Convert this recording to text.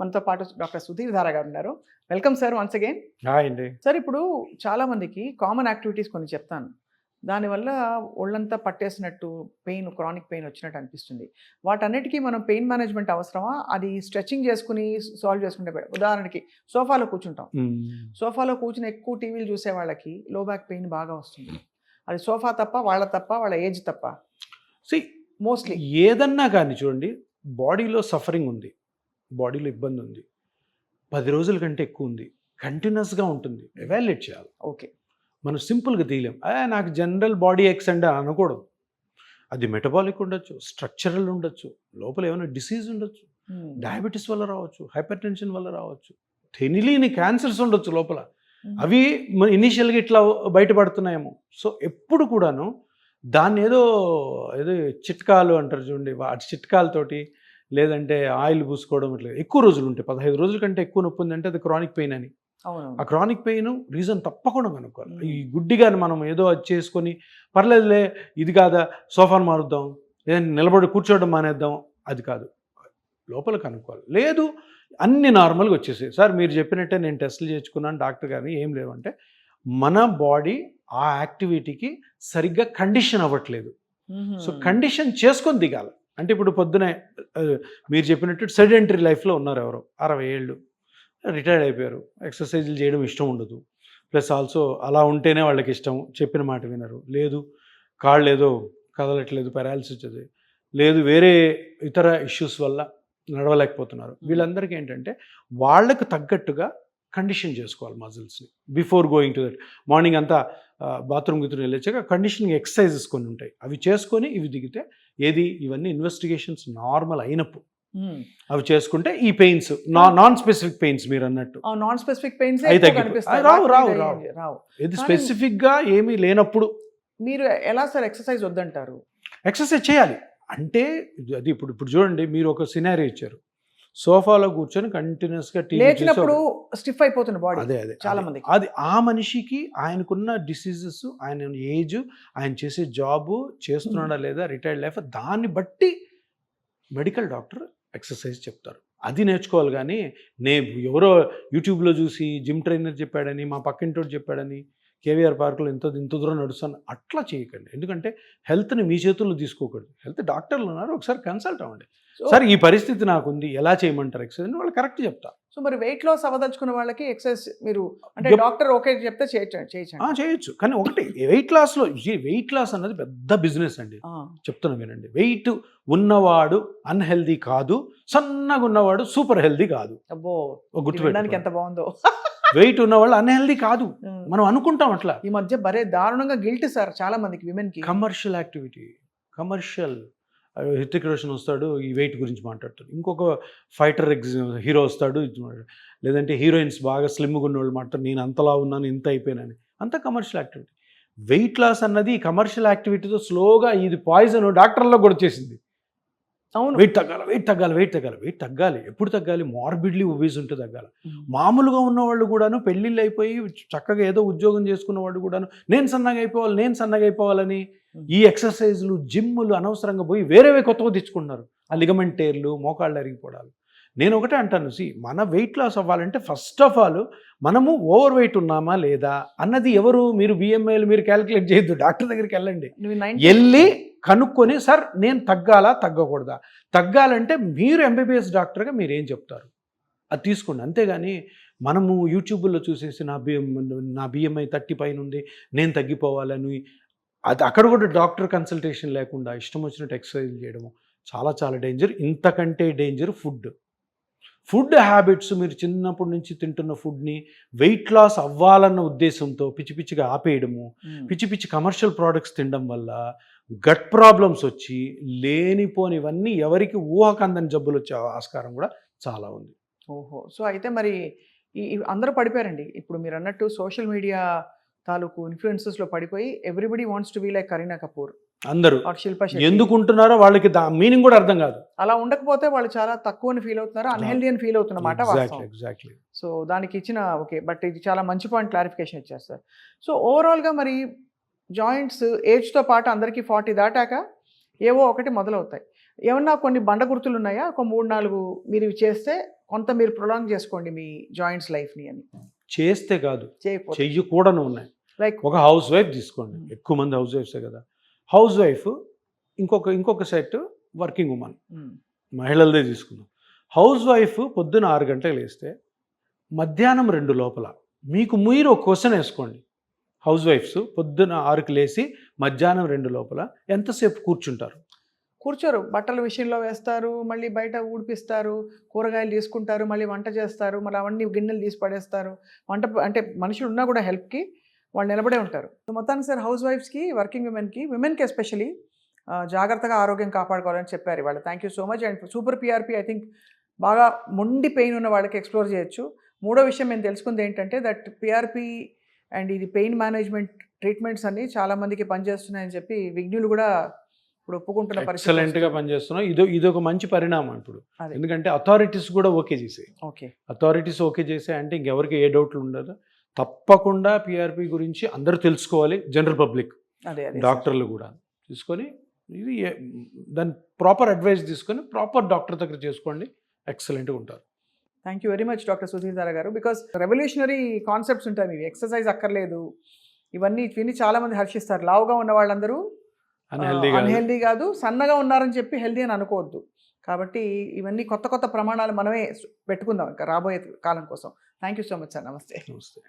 మనతో పాటు డాక్టర్ సుధీర్ ధారా గారు ఉన్నారు. Welcome sir once again. Hi అండి. సార్ ఇప్పుడు చాలా మందికి కామన్ యాక్టివిటీస్ కొన్ని చెప్తాను. దానివల్ల ఒళ్ళంతా పట్టేసినట్టు పెయిన్, క్రానిక్ పెయిన్ వచ్చినట్టు అనిపిస్తుంది. వాటన్నిటికీ మనం పెయిన్ మేనేజ్మెంట్ అవసరమా? అది స్ట్రెచింగ్ చేసుకుని సాల్వ్ చేసుకుంటే better. ఉదాహరణకి సోఫాలో కూర్చుంటాం. సోఫాలో కూర్చుని ఎక్కువ టీవీలు చూసే వాళ్ళకి లో బ్యాక్ పెయిన్ బాగా వస్తుంది. అది సోఫా తప్ప, వాళ్ళ ఏజ్ తప్ప? సి మోస్ట్లీ ఏదన్నా కానీ చూడండి, బాడీలో సఫరింగ్ ఉంది, బాడీలో ఇబ్బంది ఉంది, 10 రోజుల కంటే ఎక్కువ ఉంది, కంటిన్యూస్గా ఉంటుంది, ఎవాల్యుయేట్ చేయాలి. ఓకే. మనం సింపుల్గా తీయలేం. నాకు జనరల్ బాడీ ఎక్స్ అంటే అనకూడదు. అది మెటబాలిక్ ఉండొచ్చు, స్ట్రక్చరల్ ఉండొచ్చు, లోపల ఏమైనా డిసీజ్ ఉండొచ్చు, డయాబెటీస్ వల్ల రావచ్చు, హైపర్ టెన్షన్ వల్ల రావచ్చు, తెలియని క్యాన్సర్స్ ఉండొచ్చు లోపల. అవి ఇనీషియల్గా ఇట్లా బయటపడుతున్నాయేమో. సో ఎప్పుడు కూడాను దాన్ని ఏదో చిట్కాలు అంటారు చూడండి, వాటి చిట్కాలతోటి లేదంటే ఆయిల్ పూసుకోవడం ఇట్లా ఎక్కువ రోజులు ఉంటాయి. 15 రోజుల కంటే ఎక్కువ నొప్పి ఉందంటే అది క్రానిక్ పెయిన్ అని. ఆ క్రానిక్ పెయిన్ రీజన్ తప్పకుండా కనుక్కోవాలి. ఈ గుడ్డిగాని మనం ఏదో అది చేసుకొని పర్లేదులే ఇది కాదా సోఫాను మారుద్దాం, లేదంటే నిలబడి కూర్చోవడం మానేద్దాం, అది కాదు. లోపల కనుక్కోవాలి. లేదు అన్ని నార్మల్గా వచ్చేసాయి. సార్ మీరు చెప్పినట్టే నేను టెస్టులు చేయించుకున్నాను డాక్టర్ గారిని, ఏం లేవంటే మన బాడీ ఆ యాక్టివిటీకి సరిగ్గా కండిషన్ అవ్వట్లేదు. సో కండిషన్ చేసుకొని దిగాలి. అంటే ఇప్పుడు పొద్దునే మీరు చెప్పినట్టు సెడెంటరీ లైఫ్లో ఉన్నారు, ఎవరో 60 ఏళ్ళు రిటైర్డ్ అయిపోయారు, ఎక్సర్సైజులు చేయడం ఇష్టం ఉండదు, ప్లస్ ఆల్సో అలా ఉంటేనే వాళ్ళకి ఇష్టం, చెప్పిన మాట వినరు, లేదు కాళ్ళు ఏదో కదలట్లేదు, పారాలిసిస్ వచ్చేది, లేదు వేరే ఇతర ఇష్యూస్ వల్ల నడవలేకపోతున్నారు. వీళ్ళందరికీ ఏంటంటే వాళ్ళకు తగ్గట్టుగా కండిషన్ చేసుకోవాలి మజిల్స్ని before going to that. Morning అంతా బాత్రూమ్ గిత్రూమ్ వెళ్ళొచ్చాక కండిషనింగ్ ఎక్సర్సైజెస్ కొన్ని ఉంటాయి, అవి చేసుకొని ఇవి దిగితే ఇవన్నీ ఇన్వెస్టిగేషన్స్ నార్మల్ అయినప్పుడు అవి చేసుకుంటే ఈ పెయిన్స్ నాన్ స్పెసిఫిక్ పెయిన్స్ మీరు అన్నట్టు నాన్ స్పెసిఫిక్ పెయిన్స్ రావు. ఇది స్పెసిఫిక్గా ఏమీ లేనప్పుడు మీరు ఎలా సార్ ఎక్సర్సైజ్ వద్దంటారు? ఎక్సర్సైజ్ చేయాలి. అంటే అది ఇప్పుడు చూడండి, మీరు ఒక సినారియో ఇచ్చారు, సోఫాలో కూర్చొని కంటిన్యూస్గా లేచినప్పుడు స్టిఫ్ అయిపోతుంది బాడీ. అదే చాలా మంది అది ఆ మనిషికి ఆయనకున్న డిసీజెస్, ఆయన ఏజ్, ఆయన చేసే జాబు చేస్తున్నాడా లేదా, రిటైర్డ్ లైఫ్, దాన్ని బట్టి మెడికల్ డాక్టర్ ఎక్సర్సైజ్ చెప్తారు. అది నేర్చుకోవాలి. కానీ ఎవరో యూట్యూబ్లో చూసి జిమ్ ట్రైనర్ చెప్పాడని, మా పక్కింటోడు చెప్పాడని, కేవీఆర్ పార్కులో ఇంత దూరం నడుస్తాను అట్లా చేయకండి. ఎందుకంటే హెల్త్ని మీ చేతుల్లో తీసుకోకూడదు. హెల్త్ డాక్టర్లు ఉన్నారు, ఒకసారి కన్సల్ట్ అవ్వండి. సార్ ఈ పరిస్థితి నాకుంది, ఎలా చేయమంటారు ఎక్సర్సైజ్ అని వాళ్ళు కరెక్ట్ చెప్తారు. సో మరి వెయిట్ లాస్ అవ్వదలుచుకున్న వాళ్ళకి ఎక్సర్సైజ్ మీరు అంటే డాక్టర్ ఓకే చెప్తే చేయొచ్చు. కానీ ఒకటి వెయిట్ లాస్ అన్నది పెద్ద బిజినెస్ అండి. చెప్తున్నా వినండి, వెయిట్ ఉన్నవాడు అన్హెల్దీ కాదు, సన్నగా ఉన్నవాడు సూపర్ హెల్దీ కాదు. అబ్బో, గుర్తుపెట్టడానికి ఎంత బాగుందో. వెయిట్ ఉన్నవాళ్ళు అన్హెల్దీ కాదు, మనం అనుకుంటాం అట్లా. ఈ మధ్య బరే దారుణంగా గిల్ట్ సార్ చాలా మందికి, విమెన్ కి. Commercial activity, commercial. Hrithik Roshan వస్తాడు, ఈ వెయిట్ గురించి మాట్లాడతాడు, ఇంకొక ఫైటర్ హీరో వస్తాడు, లేదంటే హీరోయిన్స్ బాగా స్లిమ్గా ఉన్నవాళ్ళు మాట్లాడు, నేను అంతలా ఉన్నాను, ఇంత అయిపోయినాను, అంత కమర్షియల్ యాక్టివిటీ. వెయిట్ లాస్ అన్నది కమర్షియల్ యాక్టివిటీతో స్లోగా ఇది పాయిజన్ డాక్టర్లో కూడా వచ్చేసింది. అవును, వెయిట్ తగ్గాలి. ఎప్పుడు తగ్గాలి? మార్బిడ్లీ ఒబీస్ ఉంటే తగ్గాలి. మామూలుగా ఉన్నవాళ్ళు కూడాను పెళ్ళిళ్ళు అయిపోయి చక్కగా ఏదో ఉద్యోగం చేసుకున్న వాళ్ళు కూడాను నేను సన్నగా అయిపోవాలని ఈ ఎక్సర్సైజ్లు, జిమ్లు అనవసరంగా పోయి వేరేవే కొత్తగా తెచ్చుకుంటున్నారు. ఆ లిగమెంట్ టేర్లు, మోకాళ్ళు అరిగిపోవడాలు. నేను ఒకటే అంటాను, మన వెయిట్ లాస్ అవ్వాలంటే ఫస్ట్ ఆఫ్ ఆల్ మనము ఓవర్ వెయిట్ ఉన్నామా లేదా అన్నది మీరు బిఎంఐలు మీరు క్యాలిక్యులేట్ చేయొద్దు. డాక్టర్ దగ్గరికి వెళ్ళండి, వెళ్ళి కనుక్కొని సార్ నేను తగ్గాలా తగ్గకూడదా, తగ్గాలంటే మీరు ఎంబీబీఎస్ డాక్టర్గా మీరు ఏం చెప్తారు అది తీసుకోండి. అంతేగాని మనము యూట్యూబ్లో చూసేసి నా బిఎంఐ 30 పైన ఉంది, నేను తగ్గిపోవాలని, అది అక్కడ కూడా డాక్టర్ కన్సల్టేషన్ లేకుండా ఇష్టం వచ్చినట్టు ఎక్సర్సైజ్ చేయడము చాలా చాలా డేంజర్. ఇంతకంటే డేంజర్ ఫుడ్ హ్యాబిట్స్. మీరు చిన్నప్పటి నుంచి తింటున్న ఫుడ్ని వెయిట్ లాస్ అవ్వాలన్న ఉద్దేశంతో పిచ్చిగా ఆపేయడము, పిచ్చి కమర్షియల్ ప్రోడక్ట్స్ తినడం వల్ల గట్ ప్రాబ్లమ్స్ వచ్చి లేనిపోనివన్నీ ఎవరికి ఊహకందని జబ్బులు వచ్చే ఆస్కారం కూడా చాలా ఉంది. ఓహో, సో అయితే మరి అందరూ పడిపోయారండి. ఇప్పుడు మీరు అన్నట్టు సోషల్ మీడియా తాలూకు ఇన్ఫ్లుయెన్సెస్లో పడిపోయి everybody wants to be like Kareena Kapoor. అందరూ శిల్పా శెట్టి ఎందుకుంటున్నారో వాళ్ళకి మీనింగ్ కూడా అర్థం కాదు. అలా ఉండకపోతే వాళ్ళు చాలా తక్కువని ఫీల్ అవుతున్నారు, అన్హెల్దీ అని ఫీల్ అవుతున్నమాట. ఎగ్జాక్ట్లీ. సో దానికి ఇచ్చిన ఓకే, బట్ ఇది చాలా మంచి పాయింట్ క్లారిఫికేషన్ ఇచ్చేస్తారు. సో ఓవరాల్గా మరి జాయింట్స్ ఏజ్తో పాటు అందరికీ 40 దాటాక ఏవో ఒకటి మొదలవుతాయి. ఏమన్నా కొన్ని బండ గుర్తులు ఉన్నాయా? ఒక 3, 4 మీరు ఇవి చేస్తే కొంత మీరు ప్రొలాంగ్ చేసుకోండి మీ జాయింట్స్ లైఫ్‌ని అని. చేస్తే కాదు, చేయకపోతే చెయ్యకూడను ఉన్నాయి. లైక్ ఒక హౌస్ వైఫ్ తీసుకోండి, ఎక్కువ మంది హౌస్ వైఫ్సే కదా. హౌస్ వైఫ్ ఇంకొక సెట్ వర్కింగ్ ఉమెన్, మహిళలదే తీసుకుందాం. హౌస్ వైఫ్ పొద్దున 6 గంటలకు లేస్తే మధ్యాహ్నం 2 లోపల మీరు ఒక క్వశ్చన్ వేసుకోండి. హౌస్ వైఫ్స్ పొద్దున 6కి లేచి మధ్యాహ్నం 2 లోపల ఎంతసేపు కూర్చుంటారు? కూర్చోరు. బట్టల విషయంలో వేస్తారు, మళ్ళీ బయట ఊడిపిస్తారు, కూరగాయలు తీసుకుంటారు, మళ్ళీ వంట చేస్తారు, మళ్ళీ అవన్నీ గిన్నెలు తీసి పడేస్తారు. అంటే మనుషులు ఉన్నా కూడా హెల్ప్‌కి వాళ్ళు నిలబడే ఉంటారు. సో మొత్తానికి సార్ హౌస్ వైఫ్స్‌కి, వర్కింగ్ విమెన్‌కి ఎస్పెషల్లీ జాగ్రత్తగా ఆరోగ్యం కాపాడుకోవాలని చెప్పారు ఇవాళ. Thank you so much. And super PRP I think బాగా మొండి పెయిన్ ఉన్న వాళ్ళకి ఎక్స్‌ప్లోర్ చేయొచ్చు. మూడో విషయం మేము తెలుసుకుంది ఏంటంటే దట్ PRP అండ్ ఇది పెయిన్ మేనేజ్మెంట్ ట్రీట్మెంట్స్ అన్నీ చాలామందికి పనిచేస్తున్నాయని చెప్పి విజ్ఞులు కూడా ఇప్పుడు ఒప్పుకుంటున్న పరిస్థితి. ఎక్సలెంట్గా పనిచేస్తున్నాం. ఇదొక మంచి పరిణామం ఇప్పుడు. అదే. ఎందుకంటే అథారిటీస్ కూడా ఓకే చేసాయి. ఓకే. అథారిటీస్ ఓకే చేసాయి అంటే ఇంకెవరికి ఏ డౌట్లు ఉండదు. తప్పకుండా PRP గురించి అందరూ తెలుసుకోవాలి. జనరల్ పబ్లిక్, అదే డాక్టర్లు కూడా తీసుకొని ఇది దాని ప్రాపర్ అడ్వైస్ తీసుకొని ప్రాపర్ డాక్టర్ దగ్గర చేసుకోండి, ఎక్సలెంట్గా ఉంటారు. Thank you very much doctor Sudheer గారు. బికాస్ రెవల్యూషనరీ కాన్సెప్ట్స్ ఉంటాయి ఇవి. ఎక్సర్సైజ్ అక్కర్లేదు, ఇవన్నీ విని చాలామంది హర్షిస్తారు. లావుగా ఉన్న వాళ్ళందరూ అన్హెల్దీ కాదు, సన్నగా ఉన్నారని చెప్పి హెల్దీ అని అనుకోవద్దు. కాబట్టి ఇవన్నీ కొత్త కొత్త ప్రమాణాలు మనమే పెట్టుకుందాం ఇంకా రాబోయే కాలం కోసం. Thank you so much sir. నమస్తే. నమస్తే.